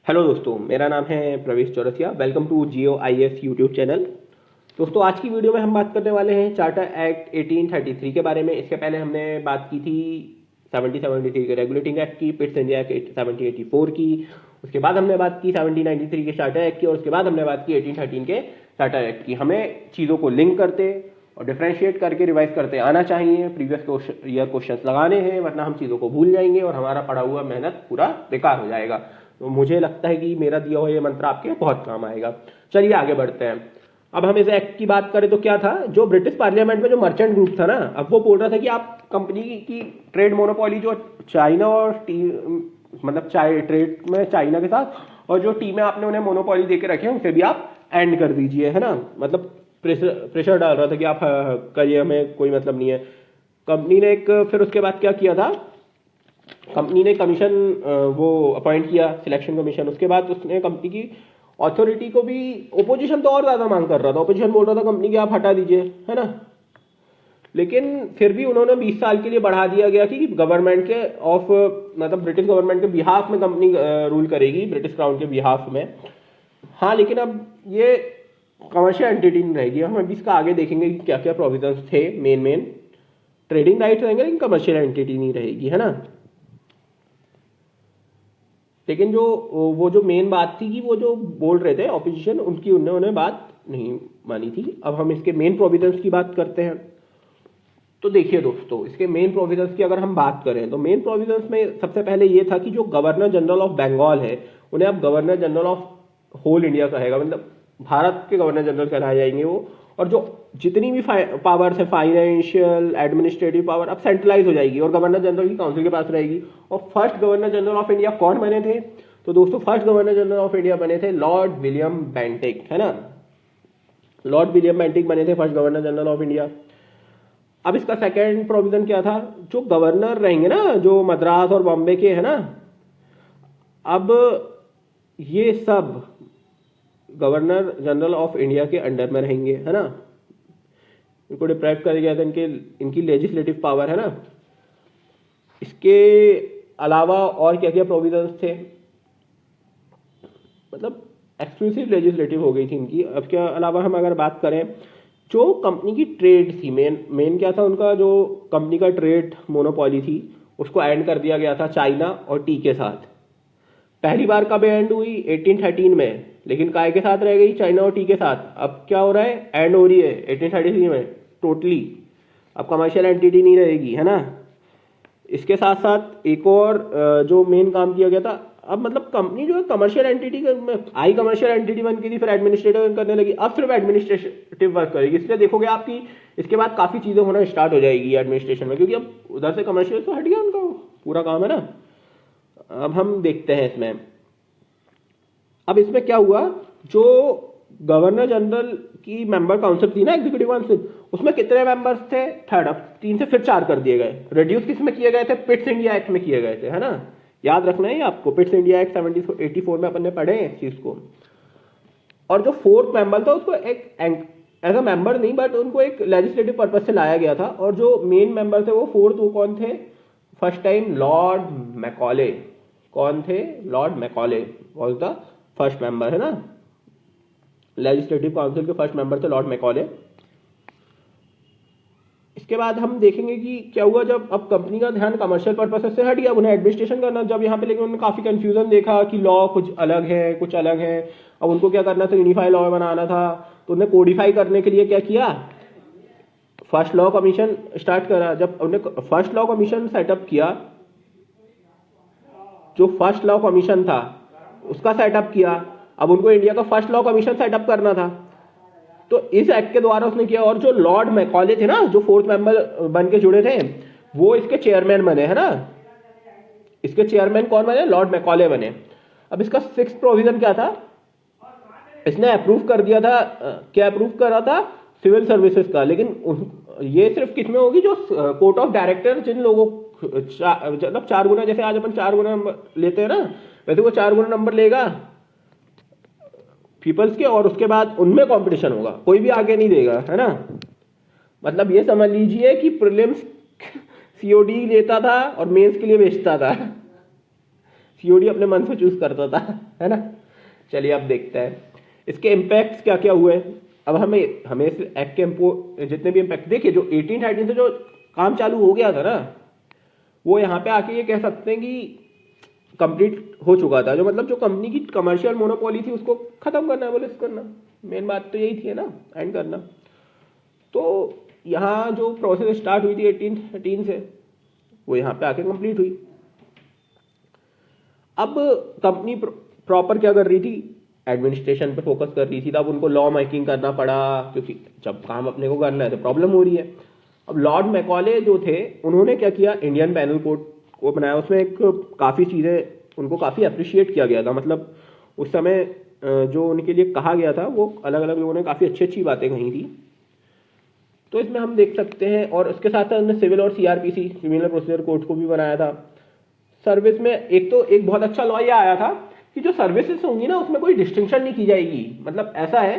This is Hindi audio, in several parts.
हेलो दोस्तों, मेरा नाम है Pravesh Chaurasia. Welcome to Jio IAS YouTube channel. दोस्तों, आज की वीडियो में हम बात करने वाले हैं चार्टर एक्ट 1833 के बारे में। इसके पहले हमने बात की थी 7073 के रेगुलेटिंग एक्ट की, पिट्स इंडिया एक्ट 7084 की। उसके बाद हमने बात की 1793 के चार्टर एक्ट की, और उसके बाद हमने बात की 1813 के चार्टर एक्ट की। हमें चीज़ों को लिंक करते और डिफ्रेंशिएट करके रिवाइज करते आना चाहिए। प्रीवियस ईयर क्वेश्चंस लगाने हैं, वरना हम चीज़ों को भूल जाएंगे और हमारा पढ़ा हुआ मेहनत पूरा बेकार हो जाएगा। तो मुझे लगता है कि मेरा दिया हुआ ये मंत्र आपके बहुत काम आएगा। चलिए आगे बढ़ते हैं। अब हम इस एक्ट की बात करें तो क्या था, जो ब्रिटिश पार्लियामेंट में जो मर्चेंट ग्रुप था ना, अब वो बोल रहा था कि आप कंपनी की ट्रेड मोनोपोली जो चाइना और मतलब ट्रेड में चाइना के साथ, और जो टी में आपने उन्हें मोनोपोली देके रखे हैं उसे भी आप एंड कर दीजिए, है ना। मतलब प्रेशर डाल रहा था कि आप करिए, हमें कोई मतलब नहीं है। कंपनी ने एक फिर उसके बाद क्या किया था, कंपनी ने कमीशन वो अपॉइंट किया, सिलेक्शन कमीशन। उसके बाद उसने कंपनी की अथॉरिटी को भी, ओपोजिशन तो और ज्यादा मांग कर रहा था, ओपोजिशन बोल रहा था कंपनी की आप हटा दीजिए, है ना। लेकिन फिर भी उन्होंने 20 साल के लिए बढ़ा दिया गया कि गवर्नमेंट के ऑफ, मतलब ब्रिटिश गवर्नमेंट के बिहाफ में कंपनी रूल करेगी, ब्रिटिश क्राउन के बिहाफ में। हाँ, लेकिन अब ये कमर्शियल एंटिटी नहीं रहेगी। हम अभी इसका आगे देखेंगे कि क्या क्या प्रोविजंस थे। मेन ट्रेडिंग राइट्स रहेंगे, लेकिन कमर्शियल एंटिटी नहीं रहेगी, है ना। लेकिन वो जो मेन बात थी कि वो जो बोल रहे थे ऑपोजिशन, उनकी उन्होंने बात नहीं मानी थी। अब हम इसके मेन प्रोविजंस की बात करते हैं। तो देखिए दोस्तों, इसके मेन प्रोविजंस की अगर हम बात करें तो मेन प्रोविजंस में सबसे पहले ये था कि जो गवर्नर जनरल ऑफ बंगाल है, उन्हें अब governor general of whole India कहेगा, मतलब भारत के गवर्नर जनरल कहलाए जाएंगे वो। और जो जितनी भी पावर्स है, फाइनेंशियल एडमिनिस्ट्रेटिव पावर, अब सेंट्रलाइज हो जाएगी और गवर्नर जनरल की काउंसिल के पास रहेगी। और first governor general of India कौन बने थे? तो दोस्तों, first governor general of India बने थे लॉर्ड विलियम बेंटिक, है ना। लॉर्ड विलियम बेंटिक बने थे first governor general of India. अब इसका सेकेंड प्रोविजन क्या था, जो गवर्नर रहेंगे ना, जो मद्रास और बॉम्बे के, है ना, अब ये सब गवर्नर जनरल ऑफ इंडिया के अंडर में रहेंगे, है ना। इनको डिप्राइव कर दिया था इनकी लेजिस्लेटिव पावर, है ना। इसके अलावा और क्या क्या प्रोविजंस थे, मतलब एक्सक्लूसिव लेजिस्लेटिव हो गई थी इनकी। अब के अलावा हम अगर बात करें, जो कंपनी की ट्रेड थी, मेन क्या था उनका, जो कंपनी का ट्रेड मोनोपोली थी, उसको एंड कर दिया गया था चाइना और टी के साथ। पहली बार कब एंड हुई? 1813 में। लेकिन काय के साथ रह गई? चाइना और टी के साथ। अब क्या हो रहा है, एंड हो रही है 1833 में टोटली। अब कमर्शियल एंटिटी नहीं रहेगी, है ना। इसके साथ साथ एक और जो मेन काम किया गया था, अब मतलब कंपनी जो है कमर्शियल एंटिटी आई, कमर्शियल एंटिटी बन गई थी, फिर एडमिनिस्ट्रेटिव करने लगी, अब सिर्फ एडमिनिस्ट्रेटिव वर्क करेगी। इसलिए देखोगे आपकी इसके बाद काफी चीजें होना स्टार्ट हो जाएगी एडमिनिस्ट्रेशन में, क्योंकि अब उधर से कमर्शियल तो हट गया उनका पूरा काम, है ना। अब हम देखते हैं इसमें, अब इसमें क्या हुआ, जो गवर्नर जनरल की मेंबर काउंसिल थी ना, एग्जीक्यूटिव काउंसिल, उसमें कितने मेंबर्स थे? थर्ड। अब 3 से फिर 4 कर दिए गए। रिड्यूस किस में किए गए थे? पिट्स इंडिया एक्ट में किए गए थे, है ना। याद रखना है आपको, पिट्स इंडिया एक्ट 1784 में अपन ने पढ़े हैं इस चीज को। और जो फोर्थ मेंबर था उसको एक एज अ मेंबर नहीं, बट उनको एक लेजिस्लेटिव पर्पज से लाया गया था। और जो मेन मेंबर थे वो फोर्थ, वो कौन थे? First time Lord Macaulay. कौन थे? Lord Macaulay was the first member, है ना। लेजिस्लेटिव काउंसिल के फर्स्ट मेंबर थे लॉर्ड मैकॉले। इसके बाद हम देखेंगे कि क्या हुआ, जब अब कंपनी का ध्यान कमर्शियल पर्पसेस से हट गया, उन्हें एडमिनिस्ट्रेशन करना जब यहाँ पे, लेकिन उन्होंने काफी कंफ्यूजन देखा कि लॉ कुछ अलग है कुछ अलग है। अब उनको क्या करना था, यूनिफाई लॉ बनाना था। तो उन्हें कोडिफाई करने के लिए क्या किया, फर्स्ट लॉ कमीशन स्टार्ट करा। जब उन्हें फर्स्ट लॉ कमीशन सेटअप किया, जो फर्स्ट लॉ कमीशन था उसका सेटअप किया, अब उनको इंडिया का फर्स्ट लॉ कमीशन सेटअप करना था, तो इस एक्ट के द्वारा उसने किया। और जो लॉर्ड मैकॉले थे ना, जो फोर्थ मेंबर बन के जुड़े थे, वो इसके चेयरमैन बने, है ना। इसके चेयरमैन कौन बने? लॉर्ड मैकॉले बने। अब इसका 6th प्रोविजन क्या था, इसने अप्रूव कर दिया था, क्या अप्रूव करा था? सिविल सर्विसेज का। लेकिन ये सिर्फ किसमें होगी, जो कोर्ट ऑफ डायरेक्टर, जिन लोगों मतलब 4 गुना, जैसे आज अपन 4 गुना नंबर लेते हैं ना, वैसे वो 4 गुना नंबर लेगा पीपल्स के, और उसके बाद उनमें कंपटीशन होगा, कोई भी आगे नहीं देगा, है ना। मतलब ये समझ लीजिए कि प्रीलिम्स COD लेता था और मेंस के लिए बेचता था, सीओडी अपने मन से चूज करता था, है ना। चलिए अब देखते हैं इसके इम्पैक्ट्स क्या क्या हुए। अब हमें इस एक्ट के जितने भी इम्पैक्ट देखिए, जो 1813 से जो काम चालू हो गया था ना, वो यहाँ पे आके ये कह सकते हैं कि कंप्लीट हो चुका था। जो मतलब जो कंपनी की कमर्शियल मोनोपोली थी उसको खत्म करना, एबोलिश करना, मेन बात तो यही थी, है ना, एंड करना। तो यहाँ जो प्रोसेस स्टार्ट हुई थी 1813 से, वो यहाँ पे आके कंप्लीट हुई। अब कंपनी प्रॉपर क्या कर रही थी, एडमिनिस्ट्रेशन पे फोकस कर रही थी। तब उनको लॉ मेकिंग करना पड़ा, क्योंकि जब काम अपने को करना है तो प्रॉब्लम हो रही है। अब लॉर्ड मैकॉले जो थे, उन्होंने क्या किया, इंडियन पैनल कोड को बनाया। उसमें एक काफ़ी चीज़ें उनको काफ़ी अप्रिशिएट किया गया था। मतलब उस समय जो उनके लिए कहा गया था, वो अलग अलग लोगों ने काफ़ी अच्छी अच्छी बातें कही थी। तो इसमें हम देख सकते हैं, और उसके साथ साथ उन्होंने सिविल और सीआरपीसी, क्रिमिनल प्रोसीजर कोड को भी बनाया था। सर्विस में एक बहुत अच्छा लॉ ये आया था कि जो सर्विसेज होंगी ना, उसमें कोई डिस्टिंक्शन नहीं की जाएगी। मतलब ऐसा है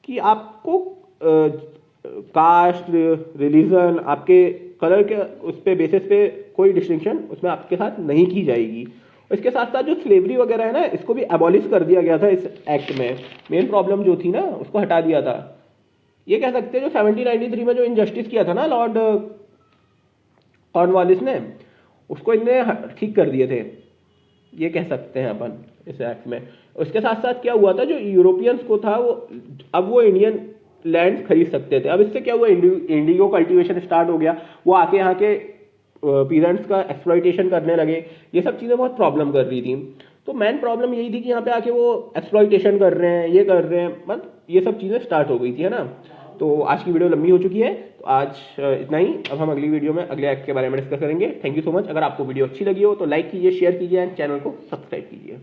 कि आपको कास्ट, रिलीजन, आपके कलर के उस पे बेसिस पे कोई डिस्टिंक्शन उसमें आपके साथ नहीं की जाएगी। इसके साथ साथ जो स्लेवरी वगैरह है ना, इसको भी एबॉलिश कर दिया गया था इस एक्ट में। मेन प्रॉब्लम जो थी ना, उसको हटा दिया था। ये कह सकते हैं जो 1793 में जो इनजस्टिस किया था ना लॉर्ड कॉर्नवालिस ने, उसको इनने ठीक कर दिए थे, ये कह सकते हैं अपन इस एक्ट में। उसके साथ साथ क्या हुआ था, जो यूरोपियंस को था वो, अब वो इंडियन लैंड खरीद सकते थे। अब इससे क्या हुआ, इंडिगो कल्टीवेशन स्टार्ट हो गया। वो आके यहाँ के पीजेंट्स का एक्सप्लॉइटेशन करने लगे। ये सब चीज़ें बहुत प्रॉब्लम कर रही थी। तो मेन प्रॉब्लम यही थी कि यहाँ पे आके वो एक्सप्लॉइटेशन कर रहे हैं, ये कर रहे हैं, मतलब ये सब चीज़ें स्टार्ट हो गई थी, है ना। तो आज की वीडियो लंबी हो चुकी है, तो आज इतना ही। अब हम अगली वीडियो में अगले एक्ट के बारे में डिस्कस करेंगे। Thank you so much. अगर आपको वीडियो अच्छी लगी हो तो लाइक कीजिए, शेयर कीजिए एंड चैनल को सब्सक्राइब कीजिए।